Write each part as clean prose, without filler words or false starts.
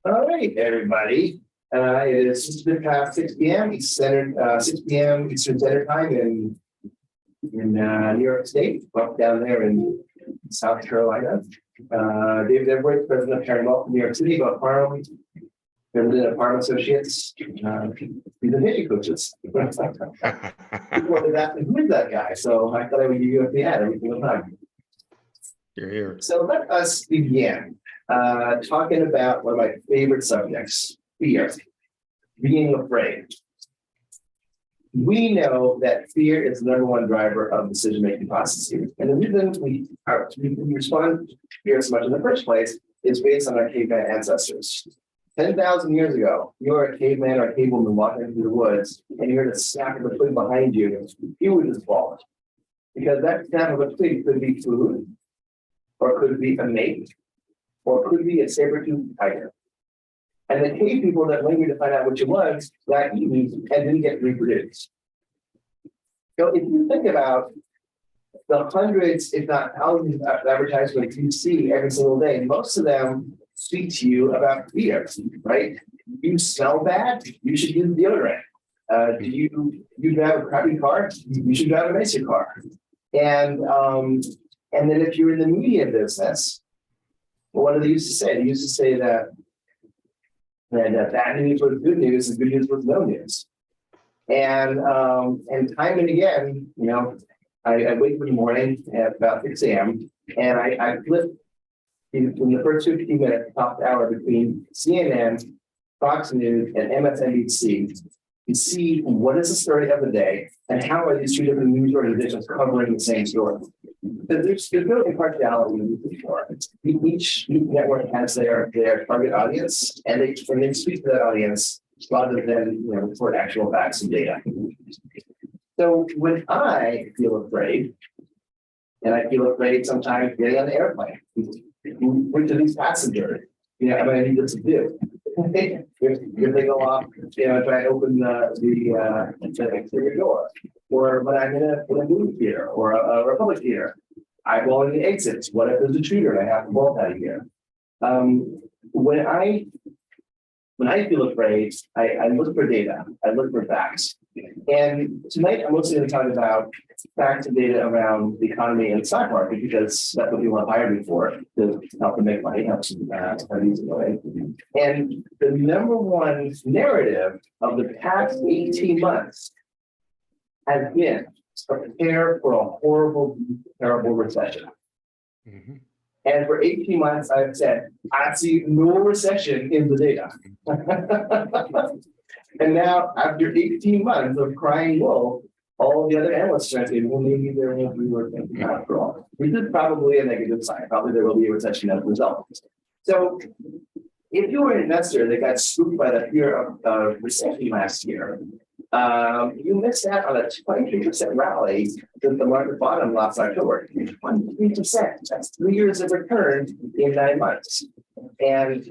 All right, everybody. It is just been past 6 p.m. It's centered 6 p.m. Eastern Standard Time in New York State, up down there in South Carolina. David Edwards, president of Paralyzes New York City, about Farm, president of Farm Associates. He's a hitting coaches. People have asked me, who's that guy? So I thought I would give you a ad every single time. You're here. So let us begin talking about one of my favorite subjects, fear, being afraid. We know that fear is the number one driver of decision-making processes. And the reason we respond to fear so much in the first place is based on our caveman ancestors. 10,000 years ago, you were a caveman or a cavewoman walking through the woods, and you heard a snap of a twig behind you, you would just fall. Because that snap of a twig could be food, or could be a mate, or could be a saber-toothed tiger. And the cave people that lingered to find out which it was got eaten and didn't get reproduced. So if you think about the hundreds, if not thousands of advertisements you see every single day, most of them speak to you about fear, right? You smell bad, you should use deodorant. Do you drive a crappy car? You should drive a nicer car. And then if you're in the media business, well, what do they used to say? They used to say that bad news was good news and good news was no news. And time and again, you know, I wake up in the morning at about 6 a.m. and I flip in the first 15 minutes, top hour between CNN, Fox News, and MSNBC to see what is the story of the day and how are these two different news organizations covering the same story. There's no impartiality in before. Each network has their target audience, and they speak to that audience rather than report actual facts and data. So when I feel afraid, and I feel afraid sometimes getting on the airplane, which of these passengers, am I going to need this to do? If they go off, try to open the exterior door, or when I'm in a movie theater or a Republic theater, I go on the exits. What if there's a shooter and I have to bolt out of here? When I feel afraid, I look for data. I look for facts. And tonight, I'm mostly going to talk about facts and data around the economy and the stock market, because that's what people have hired me for, to help them make money, help them away. And the number one narrative of the past 18 months has been prepare for a horrible, terrible recession. Mm-hmm. And for 18 months, I've said, I see no recession in the data. And now, after 18 months of crying wolf, all the other analysts are saying, well, maybe there will be working after all. Which is probably a negative sign. Probably there will be a recession as a result. So, if you were an investor that got spooked by the fear of recession last year, you missed out on a 23% rally since the market bottom last October. 23%. That's 3 years of return in 9 months. And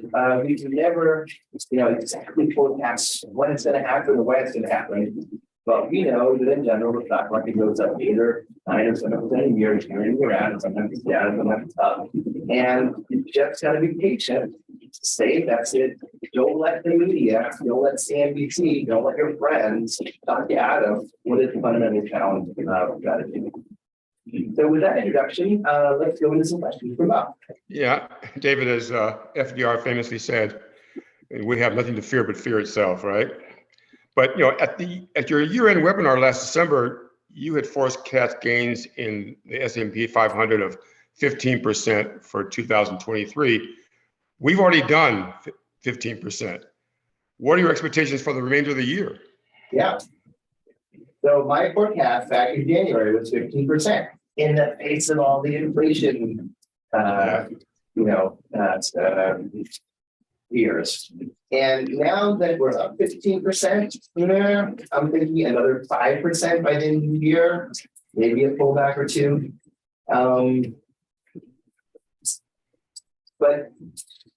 we can never, exactly forecast when it's going to happen or when it's going to happen. But we know that in general, the stock market goes up 8 or 9 or 7% a year, year out, and sometimes it's down, and sometimes it's up. And you just got to be patient. Stay invested. Don't let the media, don't let CNBC, don't let your friends talk you out of what is fundamentally challenging strategy. So with that introduction, let's go into some questions from Bob. Yeah, David, as FDR famously said, we have nothing to fear but fear itself, right? But at your year-end webinar last December, you had forecast gains in the S&P 500 of 15% for 2023. We've already done 15%. What are your expectations for the remainder of the year? Yeah. So my forecast back in January was 15% in the face of all the inflation, years. And now that we're up 15%, I'm thinking another 5% by the end of the year, maybe a pullback or two.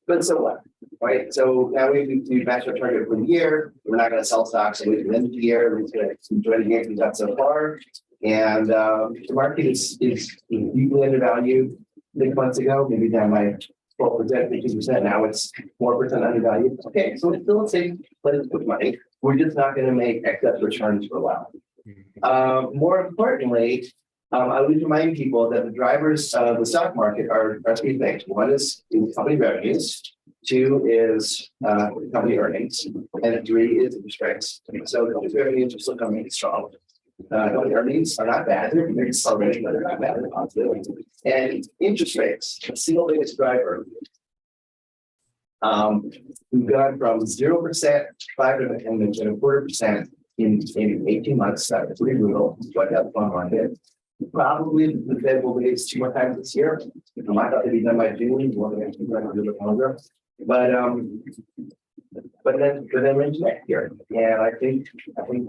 But so what, right? So now we've matched our target for the year. We're not going to sell stocks and wait for the end of the year. We're going to enjoy the gains we've got so far. And the market is deeply undervalued 6 months ago, maybe down by 12%, 15%. Now it's 4% undervalued. Okay, so it's still a safe place to put money. We're just not going to make excess returns for a while. More importantly, I would remind people that the drivers of the stock market are three things. One is company revenues, two is company earnings, and three is interest rates. So the company revenues are still coming in strong. Company earnings are not bad. They're accelerating, but they're not bad. They're positive. And interest rates, the single biggest driver. We've gone from 0%, 5.25% in 18 months. That's pretty brutal. What that bond market. Probably the Fed will raise 2 more times this year. It might not be done by June. We're going to keep running a little bit longer. But then we're into next year, and I think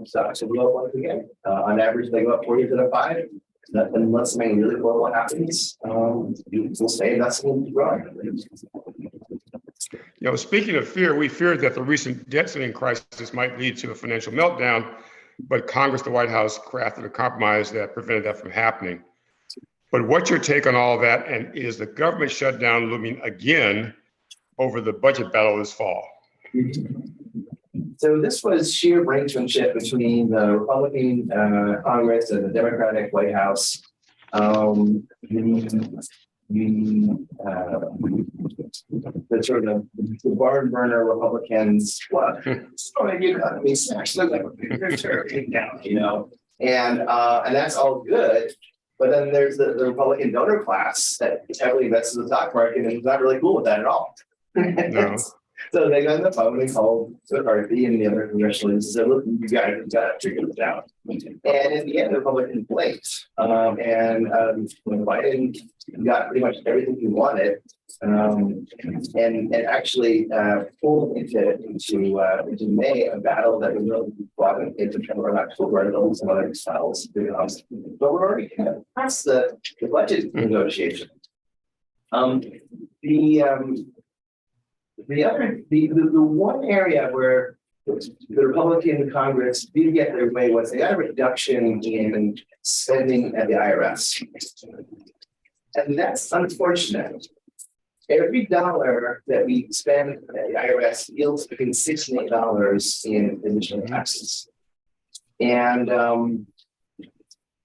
stocks will go up once again. On average, they go up 4 years at a 5. Unless something really horrible happens, we'll stay investing and keep growing. Speaking of fear, we feared that the recent debt ceiling crisis might lead to a financial meltdown, but Congress, the White House, crafted a compromise that prevented that from happening. But what's your take on all of that? And is the government shutdown looming again over the budget battle this fall? So this was sheer brinksmanship between the Republican Congress and the Democratic White House. The sort of the barn burner Republicans, what? Economy smashed, look like a turkey down, and that's all good. But then there's the Republican donor class that heavily invests in the stock market and is not really cool with that at all. No. So they got on the phone and called McCarthy and the other congressional leaders and said, look, you got to figure this out. And in the end, the Republicans blinked. When Biden got pretty much everything he wanted, and actually pulled into May a battle that was really fought in September and October and all some other styles. But we're already kind of past the budget negotiation. The one area where the Republican Congress did get their way was they got a reduction in spending at the IRS. And that's unfortunate. Every dollar that we spend at the IRS yields between $6 and $8 in additional taxes. And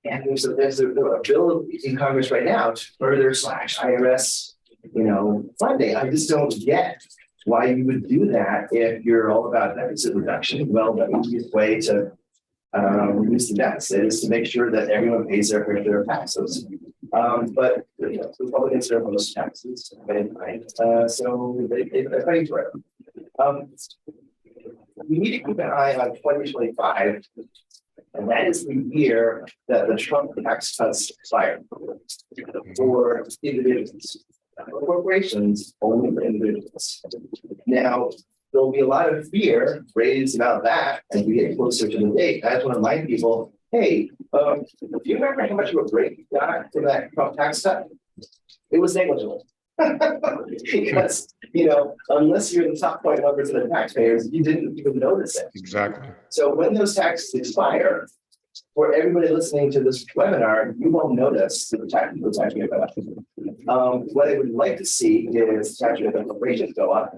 there's a bill in Congress right now to further slash IRS, funding. I just don't get why you would do that if you're all about deficit reduction. Well, the easiest way to reduce the deficit is to make sure that everyone pays their fair share of taxes. But the Republicans are most taxes, so they're fighting for it. We need to keep an eye on 2025, and that is the year that the Trump tax cuts expire for individuals. Corporations, only for individuals. Now, there'll be a lot of fear raised about that as we get closer to the date. I just want to remind people, hey, do you remember how much of a break you got from that Trump tax cut? It was negligible. Because, unless you're in the top 0.1% of the taxpayers, you didn't even notice it. Exactly. So when those taxes expire, for everybody listening to this webinar, you won't notice the tax rate go up. What I would like to see is tax rate of corporations go up,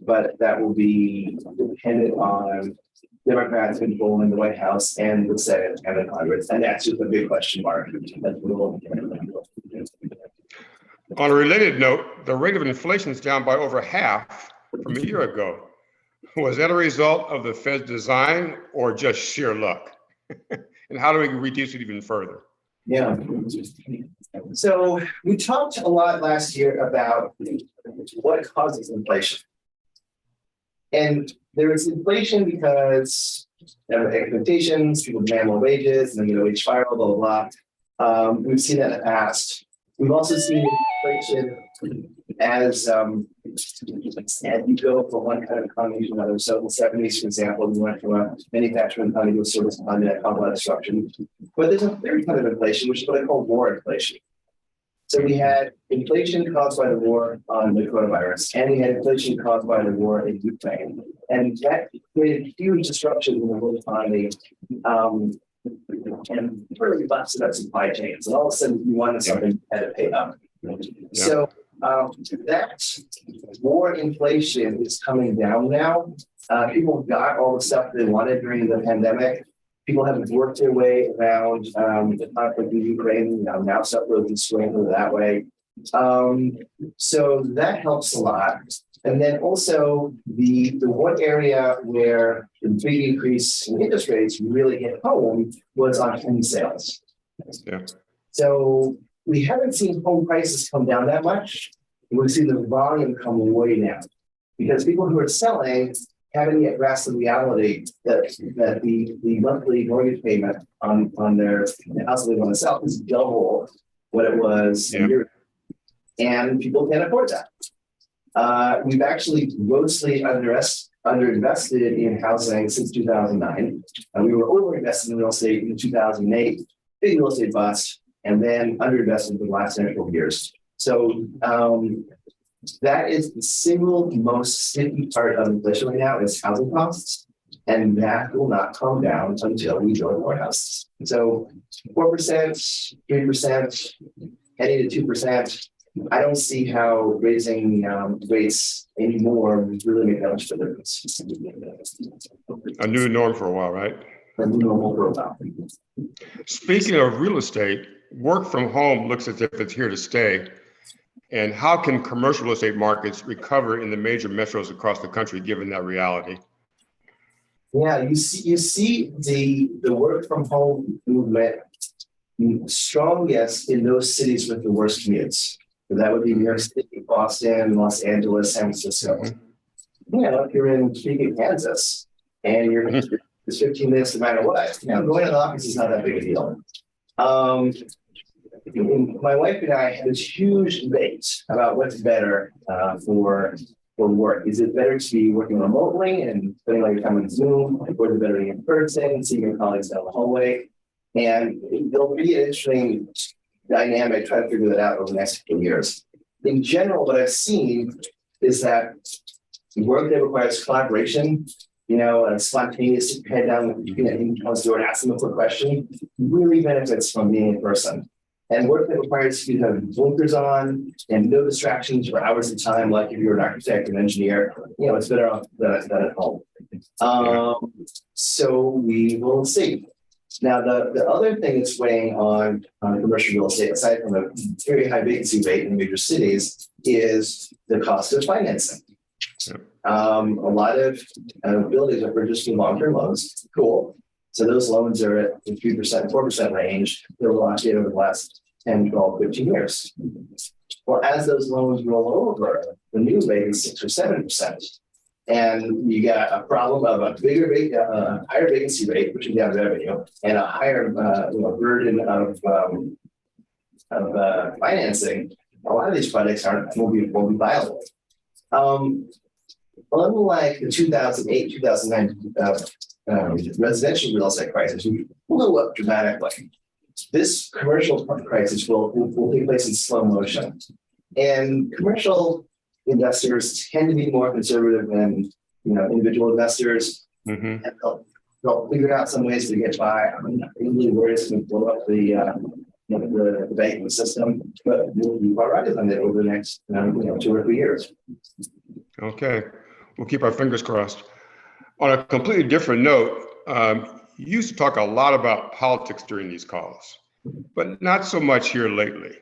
but that will be dependent on Democrats controlling the White House and the Senate and the Congress, and that's just a big question mark. On a related note, the rate of inflation is down by over half from a year ago. Was that a result of the Fed's design or just sheer luck? And how do we reduce it even further? Yeah. So we talked a lot last year about what causes inflation. And there is inflation because there are expectations, people demand more wages, and then the wage spiral, blah, blah, blah. We've seen that in the past. We've also seen inflation as you go from one kind of economy to another. So in the 70s, for example, we went from a manufacturing economy to a service economy that caused a lot of disruption. But there's a third kind of inflation, which is what I call war inflation. So we had inflation caused by the war on the coronavirus, and we had inflation caused by the war in Ukraine. And that created huge disruptions in the world economy. And really busted up supply chains. And all of a sudden, you wanted something, you had to pay up. Yeah. So That more inflation is coming down now. People got all the stuff they wanted during the pandemic. People haven't worked their way around the conflict in Ukraine. Now stuff really swing that way. So that helps a lot. And then also the one area where the big increase in interest rates really hit home was on home sales. Yeah. So we haven't seen home prices come down that much. We've seen the volume come way down because people who are selling haven't yet grasped the reality that the monthly mortgage payment on their house they want to sell is double what it was a year ago. And people can't afford that. We've actually grossly underinvested in housing since 2009. We were overinvested in real estate in 2008, big real estate bust, and then underinvested for the last handful of years. So that is the single most sticky part of inflation right now is housing costs. And that will not come down until we build more houses. So 4%, 3%, heading to 2%. I don't see how raising rates anymore would really make that much of a difference. A new norm for a while, right? A new normal for a while. Speaking of real estate, work from home looks as if it's here to stay. And how can commercial real estate markets recover in the major metros across the country, given that reality? Yeah, you see the work from home movement strongest in those cities with the worst commutes. So that would be New York City, Boston, Los Angeles, San Francisco. Mm-hmm. You know, if you're in Topeka, Kansas, and it's 15 minutes no matter what, going to the office is not that big a deal. My wife and I had this huge debate about what's better for work. Is it better to be working remotely and spending all your time on Zoom, or is it better to be in person, seeing your colleagues down the hallway? And there'll be an interesting dynamic, try to figure that out over the next few years. In general, what I've seen is that work that requires collaboration, and spontaneous head down with the door and ask them a quick question, really benefits from being in person. And work that requires you to have blinkers on and no distractions for hours at a time, like if you're an architect or an engineer, it's better off than at home. So we will see. Now, the other thing that's weighing on commercial real estate, aside from a very high vacancy rate in major cities, is the cost of financing. A lot of buildings are purchasing long-term loans. Cool. So those loans are at the 3%, 4% range. They're locked in over the last 10, 12, 15 years. Well, as those loans roll over, the new rate is 6 or 7%. And you got a problem of a higher vacancy rate, pushing down revenue, and a higher burden of financing. A lot of these projects won't be viable. Unlike the 2008, 2009 residential real estate crisis, which blew up dramatically, this commercial crisis will take place in slow motion. And commercial investors tend to be more conservative than individual investors. Mm-hmm. And they'll figure out some ways to get by. I'm not really worried it's going to blow up the banking system, but we'll be all right on it over the next 2 or 3 years. Okay, we'll keep our fingers crossed. On a completely different note, you used to talk a lot about politics during these calls, but not so much here lately.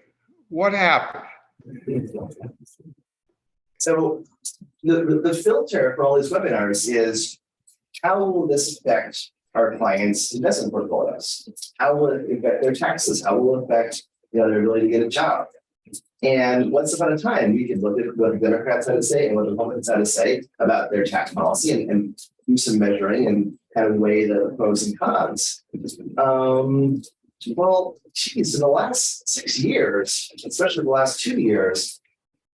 What happened? So the filter for all these webinars is, how will this affect our clients' investment portfolios? How will it affect their taxes? How will it affect their ability to get a job? And once upon a time, we could look at what the Democrats had to say and what the Republicans had to say about their tax policy and do some measuring and kind of weigh the pros and cons. Well, geez, in the last 6 years, especially the last 2 years,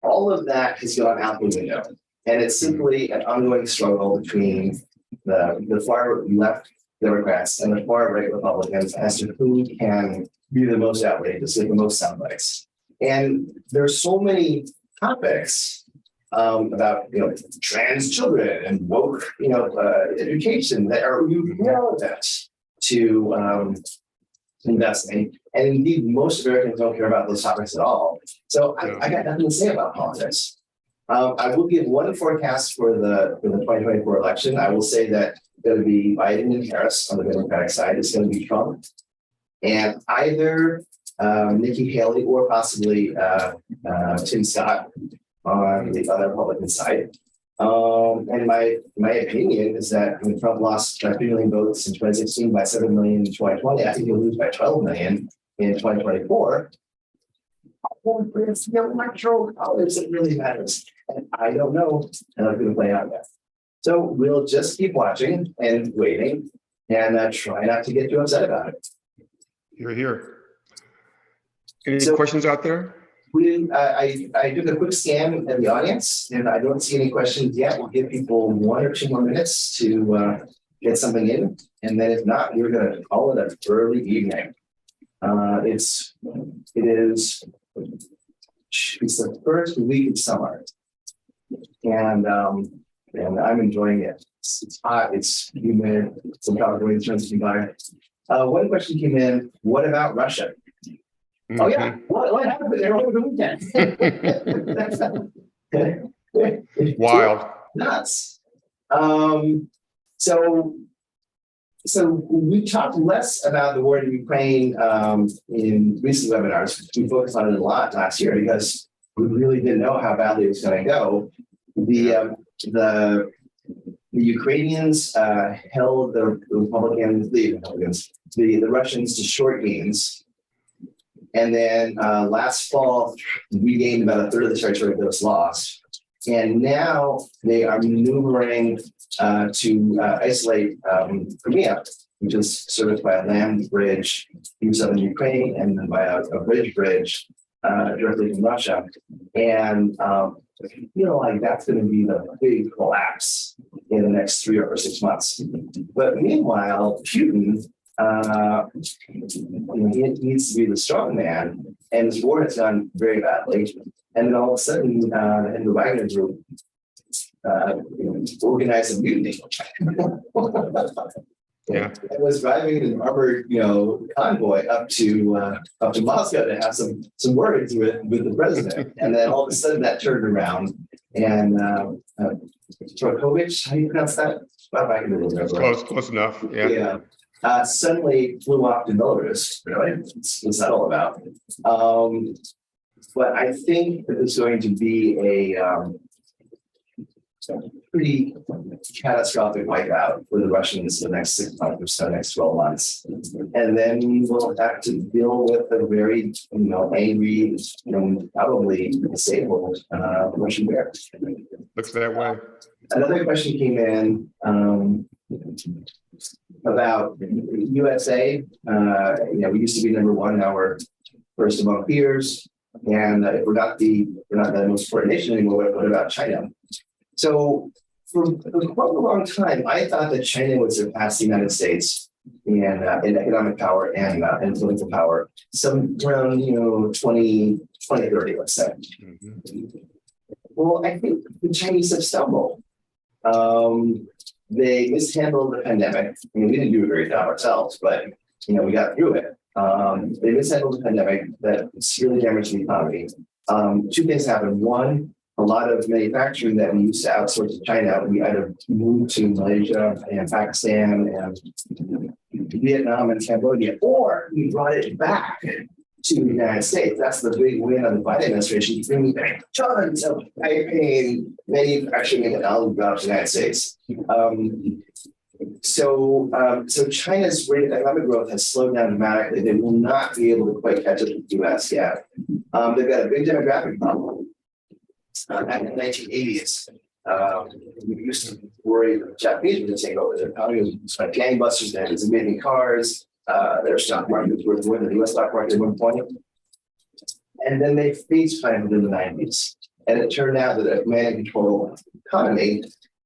all of that has gone out the window. And it's simply an ongoing struggle between the far left Democrats and the far right Republicans as to who can be the most outrageous, get the most sound bites. And there's so many topics about trans children and woke education that are relevant to investing. And indeed, most Americans don't care about those topics at all. So I got nothing to say about politics. I will give one forecast for the 2024 election. I will say that it's going to be Biden and Harris on the Democratic side. It's going to be Trump and either Nikki Haley or possibly Tim Scott on the other Republican side. And my opinion is that when Trump lost 3 million votes in 2016 by 7 million in 2020, I think he'll lose by 12 million in 2024. It's the electoral college that really matters. And I don't know how it's going to play out yet. So we'll just keep watching and waiting and try not to get too upset about it. Hear, hear. Any questions out there? I did a quick scan of the audience and I don't see any questions yet. We'll give people 1 or 2 more minutes to get something in. And then if not, we're going to call it an early evening. It's the first week of summer. And I'm enjoying it. It's hot, it's humid, some California turns me by. One question came in, what about Russia? Mm-hmm. Oh yeah, what happened there over the weekend? Wild. Nuts. So we talked less about the war in Ukraine in recent webinars. We focused on it a lot last year because we really didn't know how badly it was going to go. The Ukrainians held the Russians to short gains. And then last fall, we gained about a third of the territory that was lost. And now they are maneuvering to isolate Crimea, which is serviced by a land bridge through southern Ukraine and then by a bridge directly from Russia. And I feel like that's going to be the big collapse in the next 3 or 6 months. But meanwhile, Putin, he needs to be the strong man, and this war has gone very badly. And then all of a sudden, in the Wagner group, organized a mutiny. Yeah, I was driving an armored, convoy up to Moscow to have some words with the president, and then all of a sudden that turned around, and Trokovich, how do you pronounce that? Well, I can remember. Close enough. Yeah. Suddenly flew off to Belarus. Really, what's that all about? But I think that there's going to be a pretty catastrophic wipeout for the Russians in the next 6 months or so, next 12 months. And then we'll have to deal with a very, angry, probably disabled Russian bear. Looks that way. Another question came in about USA. We used to be #1, now we're first among peers. And we're not the most important nation anymore. What about China? So for quite a long time, I thought that China would surpass the United States in economic power and political power, some around 2030, let's say. Mm-hmm. Well, I think the Chinese have stumbled. They mishandled the pandemic. I mean, we didn't do a great job ourselves, but we got through it. They mishandled the pandemic that severely damaged the economy. 2 things happened. One, a lot of manufacturing that we used to outsource to China, we either moved to Malaysia and Pakistan and Vietnam and Cambodia, or we brought it back to the United States. That's the big win of the Biden administration, bringing back tons of high-paying manufacturing and technology jobs to the United States. So China's rate of economic growth has slowed down dramatically. They will not be able to quite catch up with the US yet. They've got a big demographic problem. Back in the 1980s, we used to worry that the Japanese were going to take over. Their economy was like gangbusters. They had these amazing cars. Their stock market was worth more than the US stock market at one point. And then they face planted in the 90s. And it turned out that a command and control economy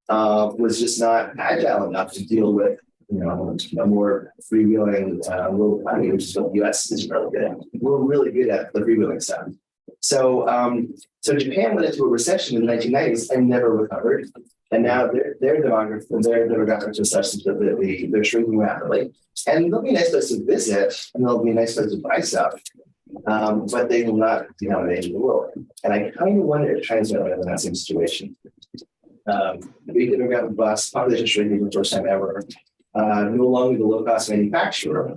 was just not agile enough to deal with, a more freewheeling world economy, which is what the US is really good at. We're really good at the freewheeling stuff. So Japan went into a recession in the 1990s and never recovered. And now their demographics are such that they're shrinking rapidly. And they'll be nice places to visit, and they'll be nice places to buy stuff. But they will not be dominating the world. And I kind of wonder if China's going to end in that same situation. Big demographic bust, population shrinking for the first time ever. No longer the low-cost manufacturer,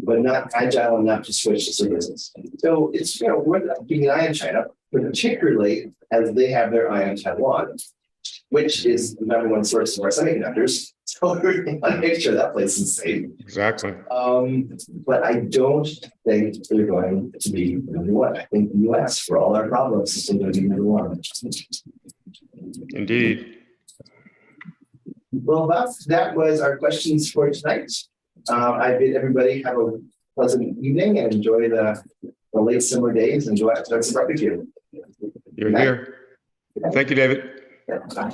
but not agile enough to switch to services. So it's worth keeping an eye on China, but particularly as they have their eye on Taiwan, which is the number one source of our semiconductors. So we want to make sure that place is safe. Exactly. But I don't think they're going to be number one. I think the US, for all our problems, is still going to be number one. Indeed. Well, that was our questions for tonight. I bid everybody have a pleasant evening and enjoy the late summer days. Enjoy some barbecue. You're here. Thank you, David. Yeah.